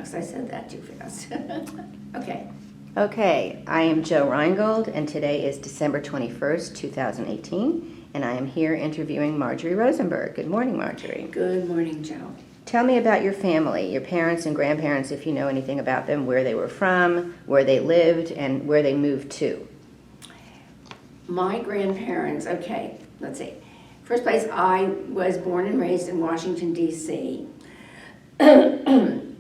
Shucks, I said that too fast. Okay. Okay, I am Joe Reingold, and today is December 21st, 2018, and I am here interviewing Marjorie Rosenberg. Good morning, Marjorie. Good morning, Joe. Tell me about your family, your parents and grandparents, if you know anything about them, where they were from, where they lived, and where they moved to. My grandparents, okay, let's see. First place, I was born and raised in Washington, D.C.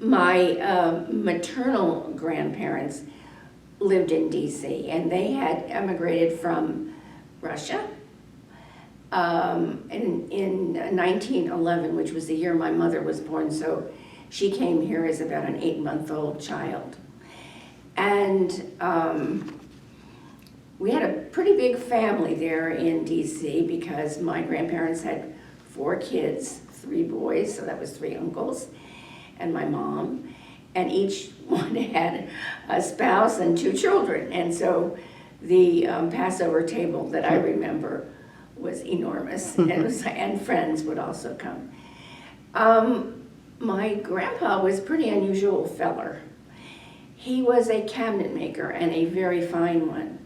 My maternal grandparents lived in D.C., and they had emigrated from Russia in 1911, which was the year my mother was born, so she came here as about an 8-month-old child. And we had a pretty big family there in D.C. because my grandparents had 4 kids, 3 boys, so that was 3 uncles, and my mom, and each one had a spouse and 2 children. And so the Passover table that I remember was enormous, and friends would also come. My grandpa was a pretty unusual feller. He was a cabinet maker, and a very fine one.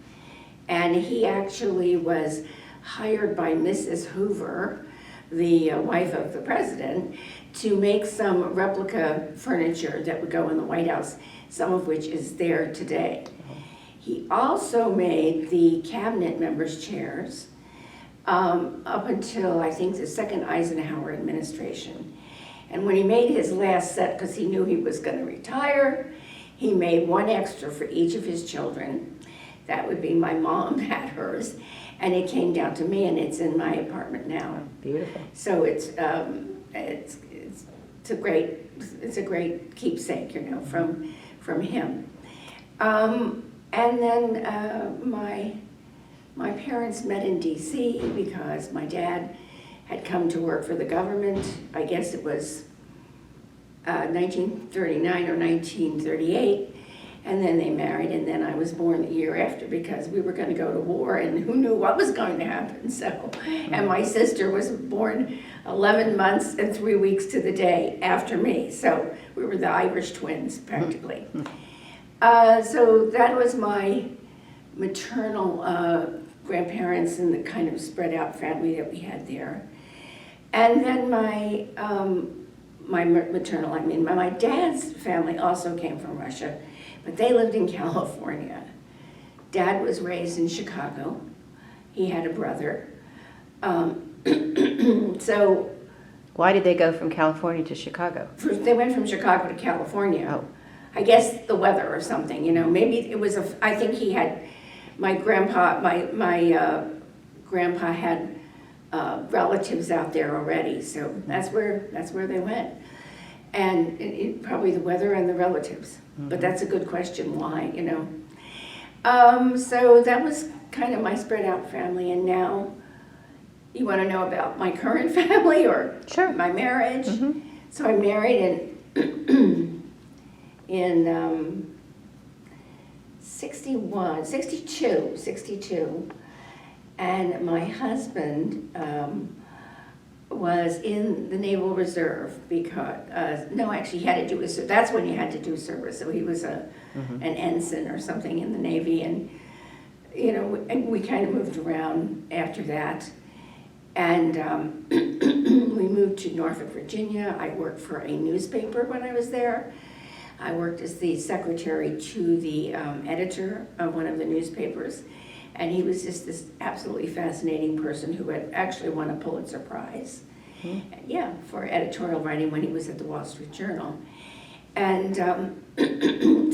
And he actually was hired by Mrs. Hoover, the wife of the president, to make some replica furniture that would go in the White House, some of which is there today. He also made the cabinet members' chairs up until, I think, the second Eisenhower administration. And when he made his last set, because he knew he was going to retire, he made 1 extra for each of his children. That would be my mom had hers, and it came down to me, and it's in my apartment now. Beautiful. So it's a great keepsake, you know, from him. And then my parents met in D.C. because my dad had come to work for the government. I guess it was 1939 or 1938. And then they married, and then I was born the year after because we were going to go to war, and who knew what was going to happen. So, and my sister was born 11 months and 3 weeks to the day after me. So we were the Irish twins, practically. So that was my maternal grandparents and the kind of spread out family that we had there. And then my maternal, my dad's family also came from Russia. But they lived in California. Dad was raised in Chicago. He had a brother. So Why did they go from California to Chicago? they went from Chicago to California. Oh. I guess the weather or something, you know. Maybe it was I think he had, my grandpa had relatives out there already. So that's where they went. And probably the weather and the relatives. But that's a good question, why, you know. So that was kind of my spread out family, and now you want to know about my current family or Sure. my marriage? Mm-hmm. So I married in 62, and my husband was in the Naval Reserve because, no, actually he had to do that's when you had to do service. So he was an ensign or something in the Navy, and, you know, and we kind of moved around after that. And we moved to Norfolk, Virginia. I worked for a newspaper when I was there. I worked as the secretary to the editor of one of the newspapers. And he was just this absolutely fascinating person who had actually won a Pulitzer Prize, yeah, for editorial writing when he was at the Wall Street Journal. And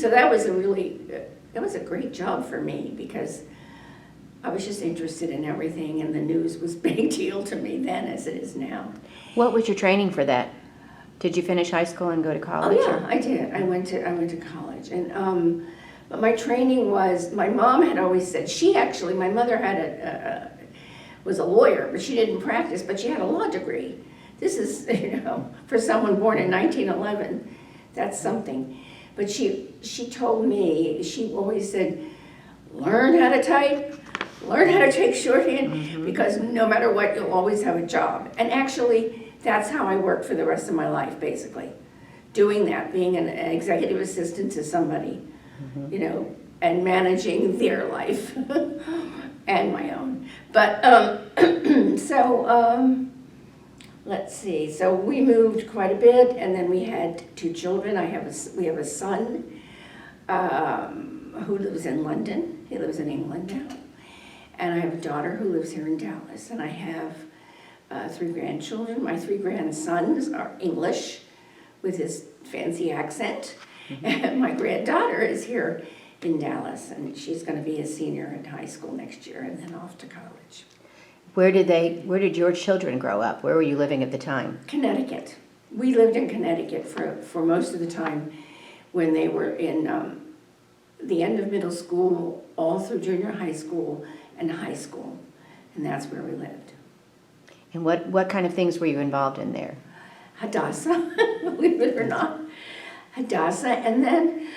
so that was a great job for me because I was just interested in everything, and the news was a big deal to me then as it is now. What was your training for that? Did you finish high school and go to college? Oh yeah, I did. I went to college, and but my training was, my mom had always said, my mother had was a lawyer, but she didn't practice, but she had a law degree. This is, you know, for someone born in 1911, that's something. But she told me, she always said, learn how to type, learn how to take shorthand, because no matter what, you'll always have a job. And actually, that's how I worked for the rest of my life, basically. doing that, being an executive assistant to somebody, and managing their life and my own. But let's see. So we moved quite a bit, and then we had 2 children. We have a son who lives in London. He lives in England now. And I have a daughter who lives here in Dallas. And I have 3 grandchildren. My 3 grandsons are English with his fancy accent. And my granddaughter is here in Dallas, and she's going to be a senior in high school next year and then off to college. Where did your children grow up? Where were you living at the time? Connecticut. We lived in Connecticut for most of the time when they were in the end of middle school, all through junior high school and high school. And that's where we lived. And what kind of things were you involved in there? Hadassah, believe it or not. Hadassah. And then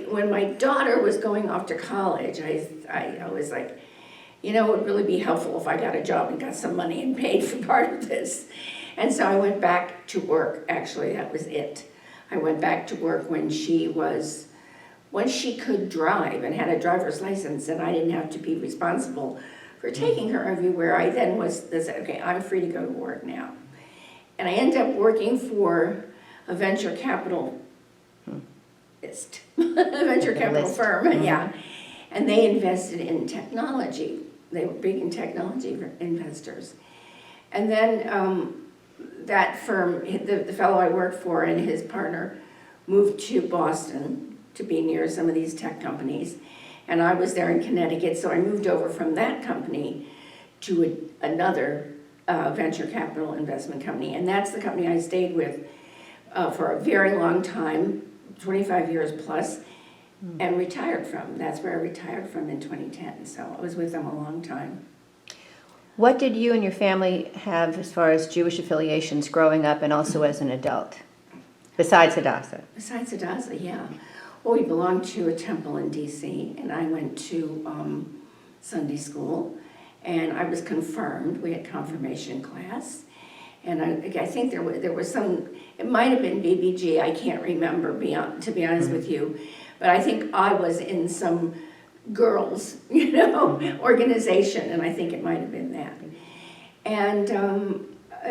when my daughter was going off to college, I was like, it would really be helpful if I got a job and got some money and paid for part of this. And so I went back to work. Actually, that was it. I went back to work when she could drive and had a driver's license, and I didn't have to be responsible for taking her everywhere. I then said, okay, I'm free to go to work now. And I ended up working for a venture capital firm, yeah. And they invested in technology. They were big in technology investors. And then that firm, the fellow I worked for and his partner moved to Boston to be near some of these tech companies. And I was there in Connecticut, so I moved over from that company to another venture capital investment company. And that's the company I stayed with for a very long time, 25 years plus, and retired from. That's where I retired from in 2010. So I was with them a long time. What did you and your family have as far as Jewish affiliations growing up and also as an adult, besides Hadassah? Besides Hadassah, yeah. Well, we belonged to a temple in D.C., and I went to Sunday school, and I was confirmed. We had confirmation class, and I think there was some, it might have been BBG, I can't remember, to be honest with you, but I think I was in some girls, organization, and I think it might have been that. And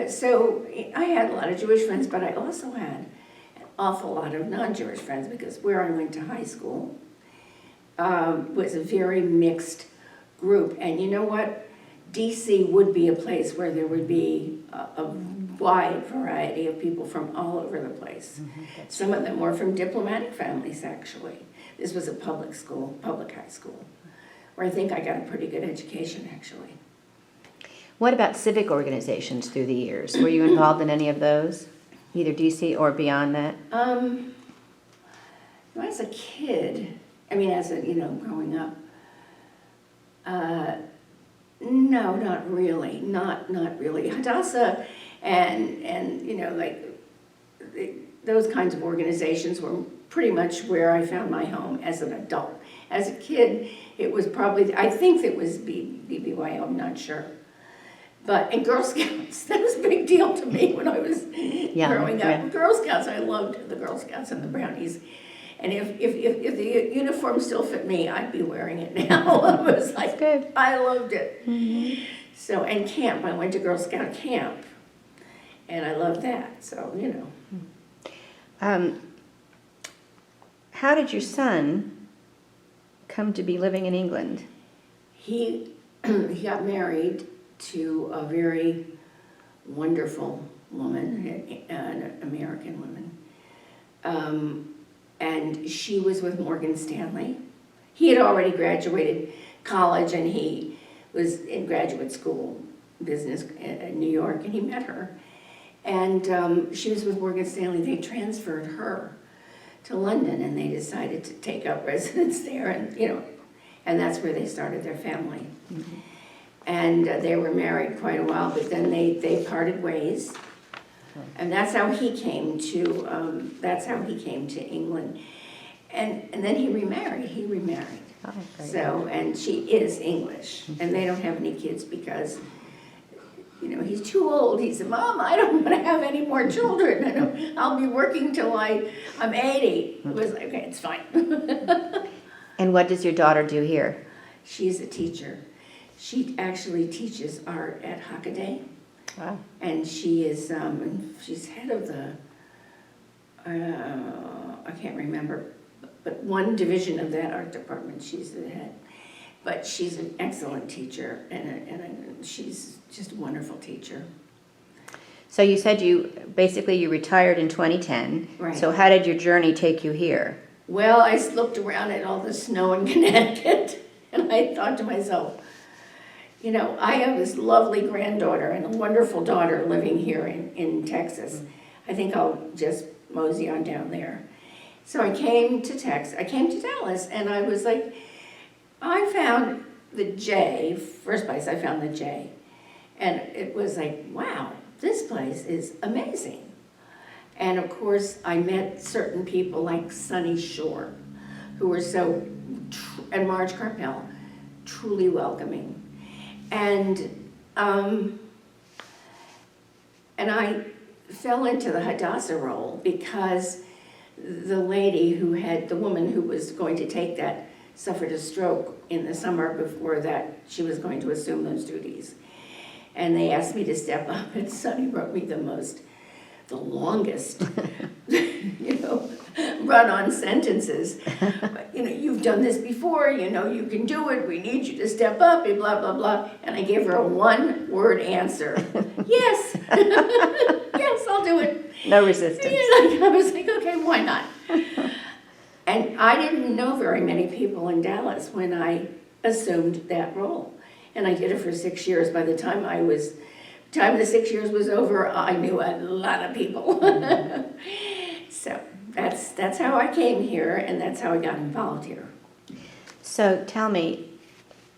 so I had a lot of Jewish friends, but I also had an awful lot of non-Jewish friends, because where I went to high school was a very mixed group. And you know what? DC would be a place where there would be a wide variety of people from all over the place. Some of them were from diplomatic families, actually. This was a public school, public high school, where I think I got a pretty good education, actually. What about civic organizations through the years? Were you involved in any of those, either DC or beyond that? As a kid, growing up, no, not really, not really. Hadassah and those kinds of organizations were pretty much where I found my home as an adult. As a kid, it was probably, I think it was BBYO, I'm not sure. And Girl Scouts, that was a big deal to me when I was growing up. Yeah. Girl Scouts, I loved the Girl Scouts and the Brownies. And if the uniform still fit me, I'd be wearing it now. I was like, good. I loved it. Mm-hmm. So, and camp, I went to Girl Scout camp, and I loved that, so, How did your son come to be living in England? He got married to a very wonderful woman, an American woman. And she was with Morgan Stanley. He had already graduated college, and he was in graduate school, business in New York, and he met her. And she was with Morgan Stanley. They transferred her to London, and they decided to take up residence there, and that's where they started their family. Mm-hmm. And they were married quite a while, but then they parted ways. And that's how he came to England. And then he remarried. So, and she is English. And they don't have any kids because, he's too old. He said, Mom, I don't want to have any more children. I'll be working till I'm 80. It was like, okay, it's fine. And what does your daughter do here? She's a teacher. She actually teaches art at Hockaday. Wow. And she is, she's head of the, I can't remember, but one division of that art department, she's the head. But she's an excellent teacher, and she's just a wonderful teacher. So you said you retired in 2010. Right. So how did your journey take you here? Well, I looked around at all the snow in Connecticut, and I thought to myself, I have this lovely granddaughter and a wonderful daughter living here in Texas. I think I'll just mosey on down there. So I came to Dallas, and I was like, I found the J, first place I found the J, and it was like, wow, this place is amazing. And of course, I met certain people like Sunny Shore, who were and Marge Carpel, truly welcoming. And I fell into the Hadassah role because the woman who was going to take that suffered a stroke in the summer before that she was going to assume those duties. And they asked me to step up, and Sonny wrote me the longest, run-on sentences. You've done this before, you can do it, we need you to step up, and blah, blah, blah. And I gave her a one-word answer. Yes, yes, I'll do it. No resistance. I was like, okay, why not? And I didn't know very many people in Dallas when I assumed that role. And I did it for 6 years. By the time the 6 years was over, I knew a lot of people. So that's how I came here, and that's how I got involved here. So tell me,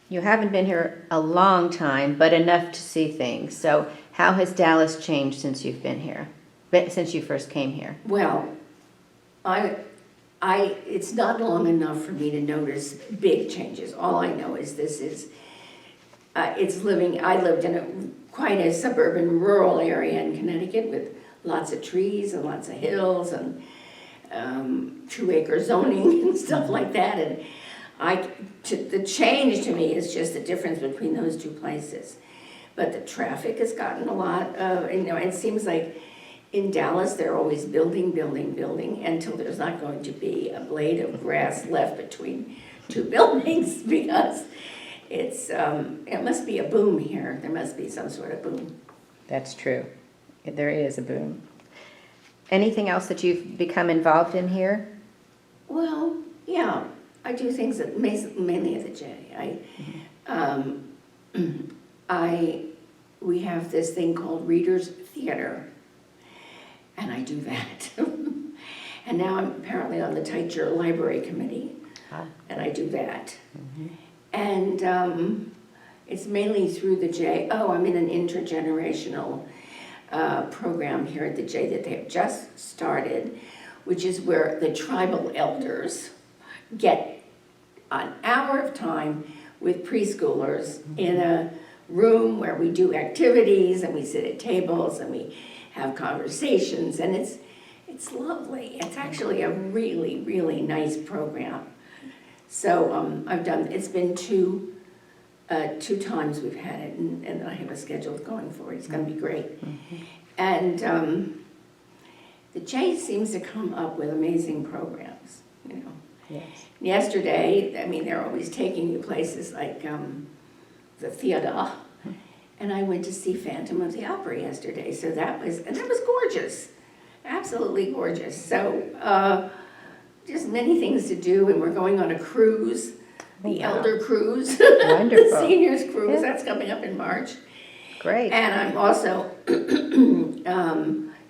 you haven't been here a long time, but enough to see things. So how has Dallas changed since you've been here, since you first came here? Well, it's not long enough for me to notice big changes. All I know is I lived in quite a suburban rural area in Connecticut with lots of trees and lots of hills and 2-acre zoning and stuff like that. And the change to me is just the difference between those two places. But the traffic has gotten a lot it seems like in Dallas, they're always building until there's not going to be a blade of grass left between two buildings because it must be a boom here. There must be some sort of boom. That's true. There is a boom. Anything else that you've become involved in here? Well, yeah, I do things mainly at the J. We have this thing called Readers Theater, and I do that. And now I'm apparently on the Teicher Library Committee, and I do that. Mm-hmm. And it's mainly through the J. I'm in an intergenerational program here at the J that they have just started, which is where the tribal elders get an hour of time with preschoolers in a room where we do activities and we sit at tables and we have conversations, and it's lovely. It's actually a really, really nice program. So it's been two times we've had it, and I have a schedule going forward. It's going to be great. Mm-hmm. And the J seems to come up with amazing programs, Yes. Yesterday, they're always taking you places like the theater, and I went to see Phantom of the Opera yesterday. So that was gorgeous, absolutely gorgeous. So just many things to do, and we're going on a cruise, the Elder Cruise, Wonderful. the Seniors Cruise. Yeah. That's coming up in March. Great. And I'm also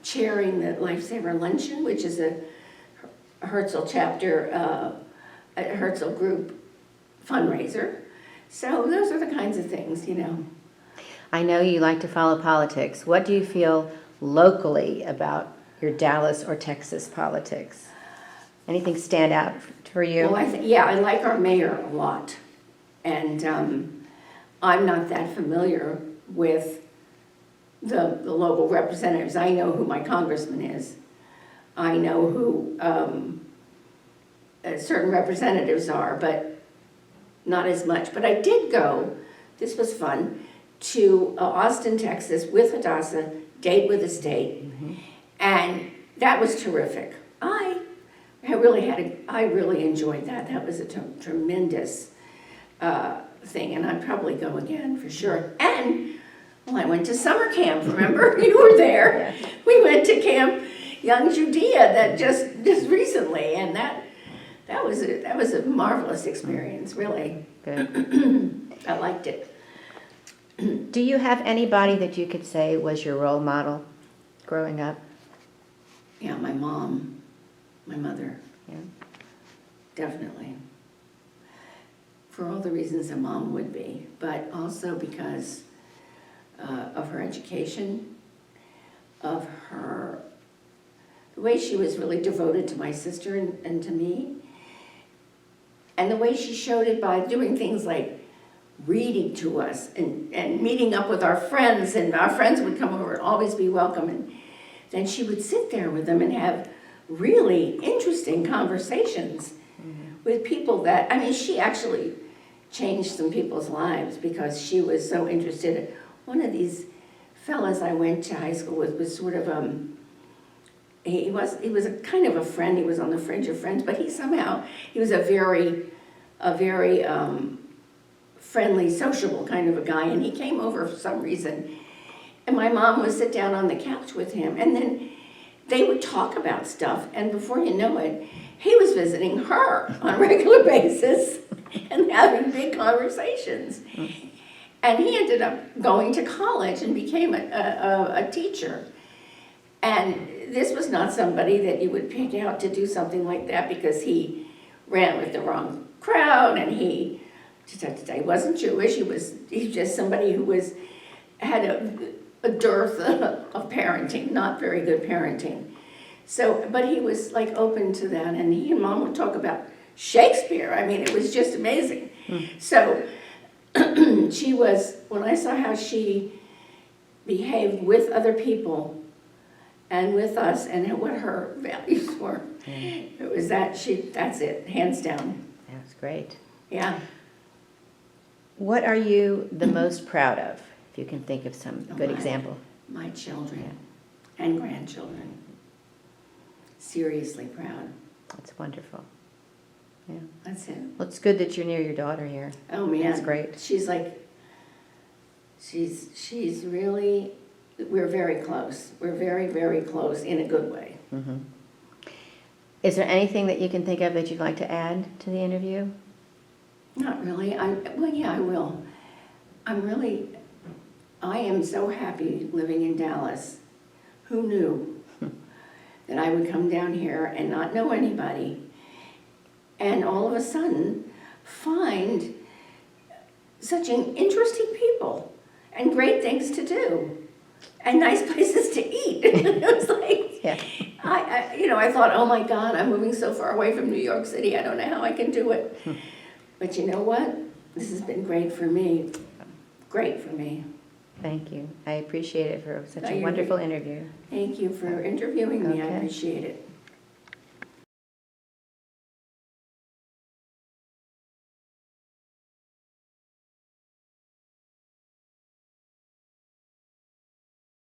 chairing the Lifesaver Luncheon, which is a Herzl chapter, a Herzl group fundraiser. So those are the kinds of things, I know you like to follow politics. What do you feel locally about your Dallas or Texas politics? Anything stand out for you? Well, I like our mayor a lot. And I'm not that familiar with the local representatives. I know who my congressman is. I know who certain representatives are, but not as much. But I did go, this was fun, to Austin, Texas with Hadassah, Date with the State, and that was terrific. I really enjoyed that. That was a tremendous thing, and I'd probably go again for sure. And well, I went to summer camp. Remember, you were there. Yeah. We went to Camp Young Judea that just recently, and that was a marvelous experience. Really, Good. I liked it. Do you have anybody that you could say was your role model growing up? Yeah, my mom, my mother, Yeah. definitely. For all the reasons a mom would be, but also because of her education, of the way she was really devoted to my sister and to me, and the way she showed it by doing things like reading to us and meeting up with our friends, and our friends would come over and always be welcome, and then she would sit there with them and have really interesting conversations with people that, I mean, she actually changed some people's lives because she was so interested. One of these fellas I went to high school with was sort of, he was a kind of a friend, he was on the fringe of friends, but he was a very friendly, sociable kind of a guy, and he came over for some reason, and my mom would sit down on the couch with him, and then they would talk about stuff, and before you know it, he was visiting her on a regular basis and having big conversations. And he ended up going to college and became a teacher. And this was not somebody that you would pick out to do something like that because he ran with the wrong crowd, and he wasn't Jewish. He's just somebody who had a dearth of parenting, not very good parenting. So, but he was like open to that, and he and Mom would talk about Shakespeare. I mean, it was just amazing. So when I saw how she behaved with other people and with us and what her values were, it was that's it, hands down. That's great. Yeah. What are you the most proud of, if you can think of some good example? My children and grandchildren. Seriously proud. That's wonderful. Yeah. That's it. Well, it's good that you're near your daughter here. Oh man, That's great. She's really, we're very close. We're very, very close in a good way. Mm-hmm. Is there anything that you can think of that you'd like to add to the interview? Not really. Well, yeah, I will. I am so happy living in Dallas. Who knew that I would come down here and not know anybody and all of a sudden find such interesting people and great things to do and nice places to eat. It was like, Yeah. I thought, oh my God, I'm moving so far away from New York City. I don't know how I can do it. But you know what? This has been great for me. Great for me. Thank you. I appreciate it for such No, a you're wonderful interview. Thank you for interviewing me. I Okay. appreciate it.